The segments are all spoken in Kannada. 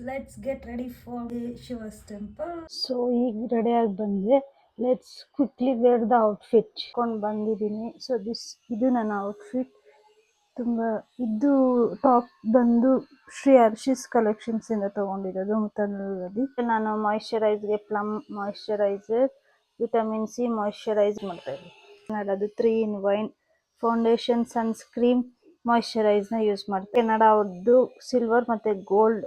let's get ready for the Shiva's temple. So ಈಗ ರೆಡಿ ಆಗಿ ಬಂದೆ. Let's quickly wear the outfit ಕೊಂಡು ಬಂದಿದ್ದೀನಿ. ಸೊ ಇದು ನನ್ನ ಔಟ್ಫಿಟ್. ತುಂಬಾ ಇದು ಟಾಪ್ ಬಂದು ಶ್ರೀ ಹರ್ಷಿಸ್ ಕಲೆಕ್ಷನ್ಸ್ ಇಂದ ತಗೊಂಡಿರೋದು ಮುತ್ತನೂರಲ್ಲಿ. ನಾನು ಮಾಯಿಶ್ಚರೈಸ್ಗೆ Plum moisturiser, vitamin C moisturise ಮಾಡ್ತಾ ಇದ್ದೀನಿ. ಅದು 3-in-1 ಫೌಂಡೇಶನ್, ಸನ್ಸ್ಕ್ರೀನ್, ಮಾಯಿಶ್ಚರೈಸ್ನ ಯೂಸ್ ಮಾಡ್ತೀನಿ. ಕೆನಡಾ ಅವ್ರದ್ದು ಸಿಲ್ವರ್ ಮತ್ತು ಗೋಲ್ಡ್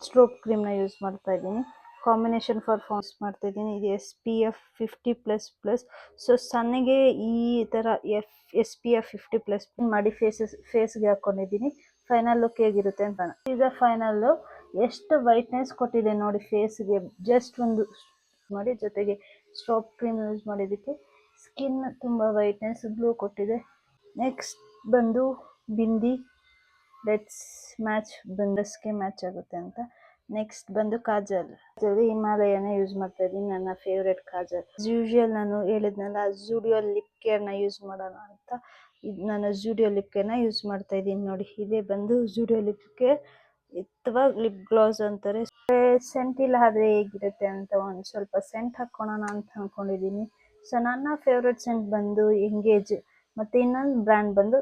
ಸ್ಟ್ರೋಕ್ ಕ್ರೀಮ್ನ ಯೂಸ್ ಮಾಡ್ತಾ ಇದ್ದೀನಿ. ಕಾಂಬಿನೇಷನ್ ಫಾರ್ ಫಾರ್ಮ್ಸ್ ಮಾಡ್ತಾ ಇದ್ದೀನಿ. ಇದು SPF 50++. ಸೊ ಸನ್ನಿಗೆ ಈ ಥರ SPF 50+ ಮಾಡಿ ಫೇಸ್ಗೆ ಹಾಕ್ಕೊಂಡಿದ್ದೀನಿ. ಫೈನಲ್ ಲುಕ್ ಹೇಗಿರುತ್ತೆ ಅಂತ. ಇದು ಫೈನಲ್ಲು ಎಷ್ಟು ವೈಟ್ನೆಸ್ ಕೊಟ್ಟಿದೆ ನೋಡಿ ಫೇಸ್ಗೆ. ಜಸ್ಟ್ ಒಂದು ಮಾಡಿ ಜೊತೆಗೆ ಸ್ಟ್ರೋಕ್ ಕ್ರೀಮ್ ಯೂಸ್ ಮಾಡಿದ್ದಕ್ಕೆ ಸ್ಕಿನ್ ತುಂಬ ವೈಟ್ನೆಸ್ ಗ್ಲೋ ಕೊಟ್ಟಿದೆ. ನೆಕ್ಸ್ಟ್ ಬಂದು ಬಿಂದಿ. ಲೆಟ್ಸ್ ಮ್ಯಾಚ್ ಬಂದಸ್ಗೆ ಮ್ಯಾಚ್ ಆಗುತ್ತೆ ಅಂತ. ನೆಕ್ಸ್ಟ್ ಬಂದು ಕಾಜಲ್. ಹಿಮಾಲಯನ ಯೂಸ್ ಮಾಡ್ತಾ ಇದ್ದೀನಿ, ನನ್ನ ಫೇವ್ರೆಟ್ ಕಾಜಲ್. ಯೂಶುವಲ್ ನಾನು ಹೇಳಿದ್ನಲ್ಲ ಜೂಡಿಯೋ ಲಿಪ್ ಕೇರ್ನ ಯೂಸ್ ಮಾಡೋಣ ಅಂತ. ಇದು ನಾನು ಜೂಡಿಯೋ ಲಿಪ್ ಕೇರ್ನ ಯೂಸ್ ಮಾಡ್ತಾ ಇದ್ದೀನಿ ನೋಡಿ. ಇದೇ ಬಂದು ಜೂಡಿಯೋ ಲಿಪ್ ಕೇರ್ ಅಥವಾ ಲಿಪ್ ಗ್ಲಾಸ್ ಅಂತಾರೆ. ಸೆಂಟ್ ಇಲ್ಲ ಆದರೆ ಹೇಗಿರುತ್ತೆ ಅಂತ ಒಂದು ಸ್ವಲ್ಪ ಸೆಂಟ್ ಹಾಕ್ಕೊಳ್ಳೋಣ ಅಂತ ಅಂದ್ಕೊಂಡಿದ್ದೀನಿ. ಸೊ ನನ್ನ ಫೇವ್ರೆಟ್ ಸೆಂಟ್ ಬಂದು ಎಂಗೇಜ್. ಮತ್ತು ಇನ್ನೊಂದು ಬ್ರ್ಯಾಂಡ್ ಬಂದು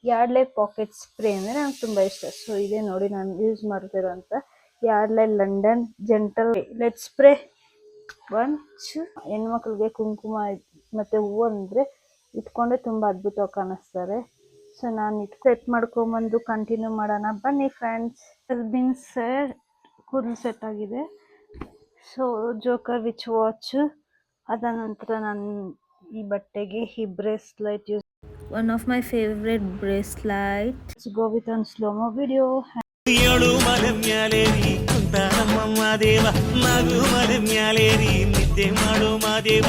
ಯಾರ್ಡ್ಲೆ ಪಾಕೆಟ್ ಸ್ಪ್ರೇ ಅಂದರೆ ನನಗೆ ತುಂಬ ಇಷ್ಟ. ಸೊ ಇದೇ ನೋಡಿ ನಾನು ಯೂಸ್ ಮಾಡ್ತಿರೋಂಥ Yardley London gentle let spray. ಹೆಣ್ಮಕ್ಳಿಗೆ ಕುಂಕುಮ ಮತ್ತು ಹೂವು ಅಂದರೆ ಇಟ್ಕೊಂಡೆ ತುಂಬ ಅದ್ಭುತವಾಗಿ ಕಾಣಿಸ್ತಾರೆ. ಸೊ ನಾನು ಸೆಟ್ ಮಾಡ್ಕೊಂಬಂದು ಕಂಟಿನ್ಯೂ ಮಾಡೋಣ ಬನ್ನಿ ಫ್ರೆಂಡ್ಸ್. ಬಿನ್ ಸೆಟ್ ಕೂದಲು ಸೆಟ್ ಆಗಿದೆ. So joker which watch. ಅದ ನಂತರ ನಾನು ಈ ಬಟ್ಟೆಗೆ ಈ bracelet use. One of my favourite bracelet. Go with one slomo video. ಏಳು ಮಲೆ ಮ್ಯಾಲೇರಿ ಕುಂತ ನಮ್ಮ ಮಾದೇವ, ನಗು ಮಲೆ ಮ್ಯಾಲೇರಿ ನಿದ್ದೆ ಮಾಡೋ ಮಾದೇವ.